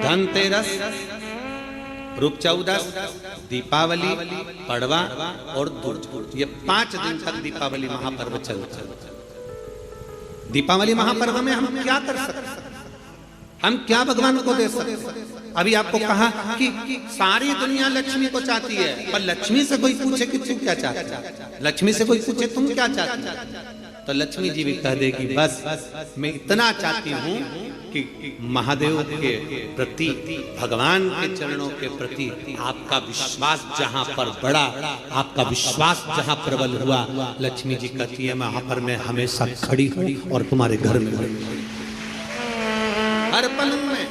धनतेरस, रूप चौदस, दीपावली, पड़वा और दूज, ये 5 दिन तक दीपावली महापर्व चलता है। दीपावली महापर्व में हम क्या कर सकते हैं? हम क्या भगवान को दे सकते हैं? अभी आपको कहा कि सारी दुनिया लक्ष्मी को चाहती है, पर लक्ष्मी से कोई पूछे कि तू क्या चाहता है, लक्ष्मी से कोई पूछे तुम क्या चाहती है, तो लक्ष्मी जी भी कह देगी बस मैं इतना चाहती हूँ कि महादेव के प्रति, भगवान के चरणों के प्रति आपका विश्वास जहाँ पर बढ़ा, आपका विश्वास जहाँ प्रबल हुआ, लक्ष्मी जी कहती है वहां पर मैं हमेशा खड़ी हूँ और तुम्हारे घर में हर पल में।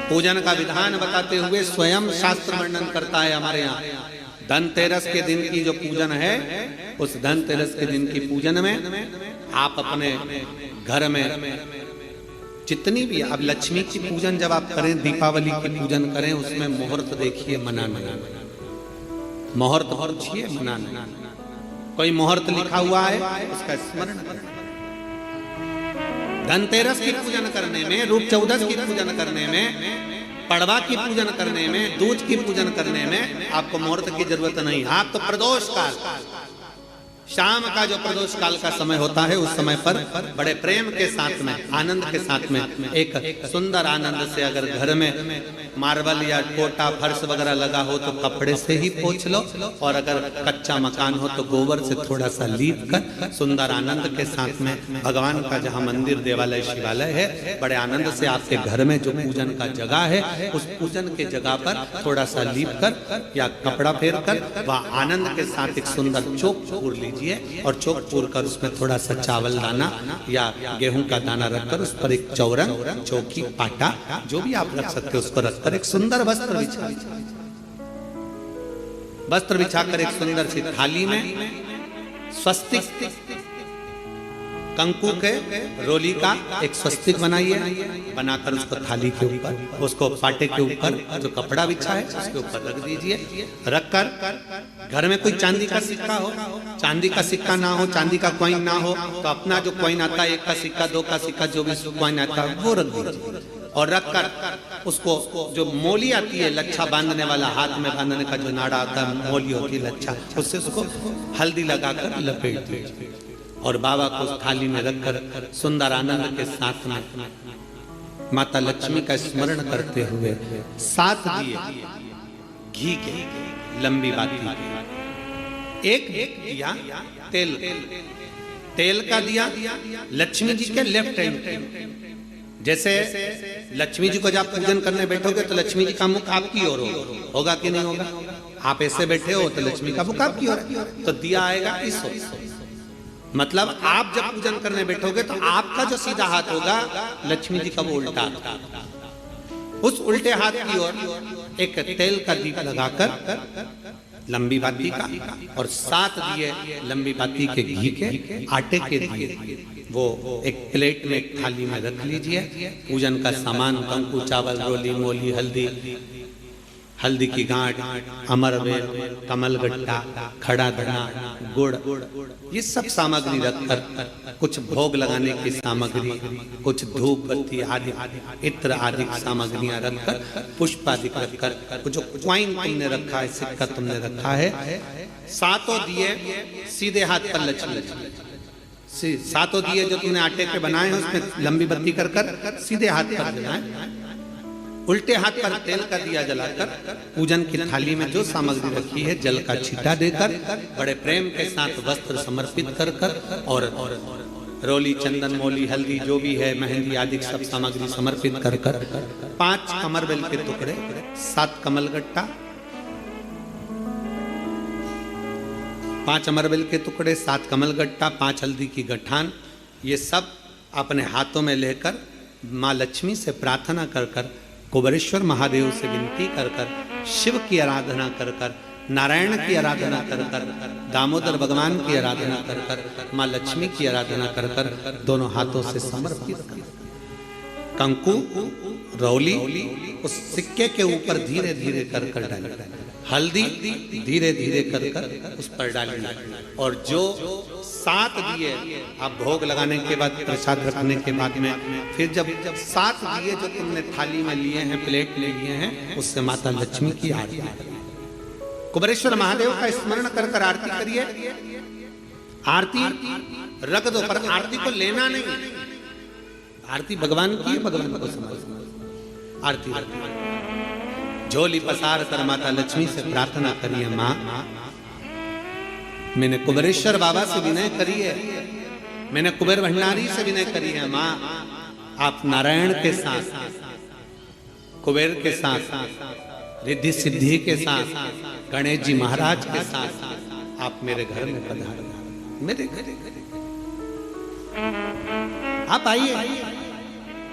पूजन का विधान बताते हुए स्वयं शास्त्र वर्णन करता है हमारे यहाँ। धनतेरस के दिन की जो पूजन है, उस धनतेरस के दिन की पूजन में आप अपने घर में जितनी भी, अब लक्ष्मी की पूजन जब आप करें, दीपावली की पूजन करें, उसमें मुहूर्त देखिए, मनाना, मुहूर्त पूछिए, मनाना। कोई मुहूर्त लिखा हुआ है उसका स्मरण करें। धनतेरस की पूजन करने में, रूप चौदस की पूजन करने में, पड़वा की पूजन करने में, दूज की पूजन करने में आपको मुहूर्त की जरूरत नहीं। आप तो प्रदोष काल, शाम का जो प्रदोष काल का समय होता है, उस समय पर बड़े प्रेम के साथ में, आनंद के साथ में, एक सुंदर आनंद से, अगर घर में मार्बल या कोटा फर्श वगैरह लगा हो तो कपड़े से ही पोंछ लो, और अगर कच्चा मकान हो तो गोबर से थोड़ा सा लीप कर सुंदर आनंद के साथ में, भगवान का जहाँ मंदिर, देवालय, शिवालय है, बड़े आनंद से आपके घर में जो पूजन का जगह है, उस पूजन के जगह पर थोड़ा सा लीप कर या कपड़ा फेर कर वह आनंद के साथ एक सुंदर चौक पूर लीजिए, और चौक पूर कर उसमें थोड़ा सा चावल दाना या गेहूं का दाना रखकर उस पर एक चौरंग, चौकी, पाटा, जो भी आप रख सकते हो उसको रखकर एक सुंदर वस्त्र बिछाकर एक सुंदर सी थाली में स्वस्तिक, कंकु के रोली का एक स्वस्तिक बनाइए, बनाकर उसको थाली के ऊपर, उसको पाटे के ऊपर जो कपड़ा बिछा है उसके ऊपर रख दीजिए। रखकर घर में कोई चांदी का सिक्का हो, चांदी का सिक्का ना हो, चांदी का कॉइन ना हो, तो अपना जो कॉइन आता है, 1 का सिक्का, 2 का सिक्का, जो भी कॉइन आता है वो रख दीजिए। और रखकर उसको जो मोली आती है, लच्छा बांधने वाला, हाथ में बांधने का जो नाड़ा आता है, मोली होती है लच्छा, उससे उसको हल्दी लगाकर लपेट दीजिए और बाबा को उस थाली में रखकर सुंदर आनंद के साथ में माता लक्ष्मी का स्मरण करते हुए 7 दिए घी के, लंबी बाती के, एक दिया तेल का दिया लक्ष्मी जी के लेफ्ट हैंड। जैसे लक्ष्मी जी को जब पूजन करने बैठोगे तो लक्ष्मी जी का मुख आपकी ओर होगा कि नहीं होगा? आप ऐसे बैठे हो तो लक्ष्मी का मुख आपकी ओर, तो दिया आएगा इस ओर। मतलब आप जब पूजन करने बैठोगे तो आपका जो सीधा हाथ होगा, लक्ष्मी जी का वो उल्टा, उस उल्टे हाथ की ओर एक तेल का दीप लगाकर लंबी बाती का, और 7 दिए लंबी बाती के घी के, आटे के दिए, वो एक प्लेट में, एक थाली में रख लीजिए। पूजन का सामान, कंकु, चावल, रोली, मोली, हल्दी की गांठ, अमरवेल, कमलगट्टा, खड़ा धना, गुड़, ये सब सामग्री रखकर, कुछ भोग लगाने की सामग्री, कुछ धूप बत्ती आदि, इत्र आदि सामग्रियां रखकर, पुष्प आदि रखकर, जो क्वाइन तुमने रखा है, सिक्का तुमने रखा है, 7 दिए सीधे हाथ पर लक्ष्मी, 7 दिए जो तुमने आटे के बनाए हैं उसमें लंबी बत्ती कर सीधे हाथ पर जलाएं। उल्टे हाथ पर तेल का दिया जलाकर पूजन की थाली में जो सामग्री रखी है, जल का छींटा देकर, बड़े प्रेम के साथ वस्त्र समर्पित कर और रोली, चंदन, मोली, हल्दी, जो भी है, मेहंदी आदि सब सामग्री समर्पित कर 5 अमरवेल के टुकड़े, 7 कमलगट्टा, 5 अमरवेल के टुकड़े, 7 कमलगट्टा, 5 हल्दी की गठान, ये सब अपने हाथों में लेकर माँ लक्ष्मी से प्रार्थना कर कुबेरेश्वर महादेव से विनती कर शिव की आराधना कर नारायण की आराधना कर दामोदर भगवान की आराधना कर माँ लक्ष्मी की आराधना कर दोनों हाथों से समर्पित कर कंकु रौली उस सिक्के के ऊपर धीरे धीरे कर कर डाली, हल्दी धीरे धीरे कर कर उस पर डाली, और जो 7 दिए आप भोग लगाने के बाद, प्रसाद रखने के बाद में, फिर जब 7 दिए जो तुमने थाली में लिए हैं, प्लेट में लिए हैं, उससे माता लक्ष्मी की आरती करिए। कुबेरेश्वर महादेव का स्मरण कर कर आरती करिए। आरती रख दो, पर आरती को लेना नहीं। आरती भगवान की है, भगवान को समझ। आरती झोली पसार कर माता लक्ष्मी से प्रार्थना करिए, माँ मैंने कुबेरेश्वर बाबा से विनय करी है, मैंने कुबेर भंडारी से विनय करी है, माँ आप नारायण के साथ, कुबेर के साथ, रिद्धि सिद्धि के साथ, गणेश जी महाराज के साथ आप मेरे घर में पधारो, मेरे घर आप आइए,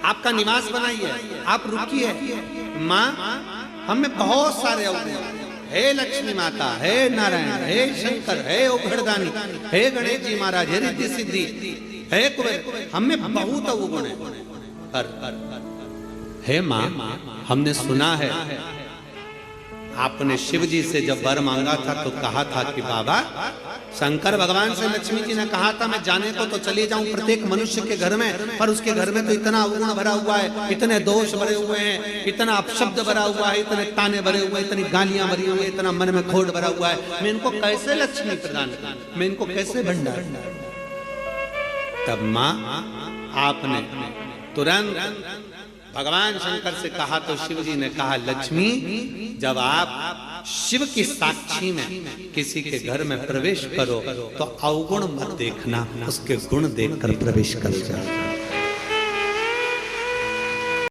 आपका निवास बनाइए, आप रुकिए। माँ हम में बहुत सारे अवगुण, हे लक्ष्मी माता, हे नारायण, हे शंकर, हे उघड़दानी, हे गणेश जी महाराज, हे रिद्धि सिद्धि, हे कुबेर, हम में बहुत अवगुण है। पर हे माँ हमने सुना है आपने शिव जी से जब वर मांगा था तो कहा था कि बाबा, शंकर भगवान से लक्ष्मी जी ने कहा था मैं जाने को तो चली जाऊं प्रत्येक मनुष्य के घर में, पर उसके घर में तो इतना अवगुण भरा हुआ है, इतने दोष भरे हुए हैं, इतना अपशब्द भरा हुआ है, इतने ताने भरे हुए हैं, इतनी गालियां भरी हुई है, इतना मन में खोट भरा हुआ है, मैं इनको कैसे लक्ष्मी प्रदान करूं, मैं इनको कैसे भंडार। तब माँ आपने तुरंत भगवान शंकर से कहा तो शिव जी ने कहा, लक्ष्मी जब आप शिव की साक्षी में किसी के घर में प्रवेश करो तो अवगुण मत देखना, उसके गुण देखकर प्रवेश कर जाओ।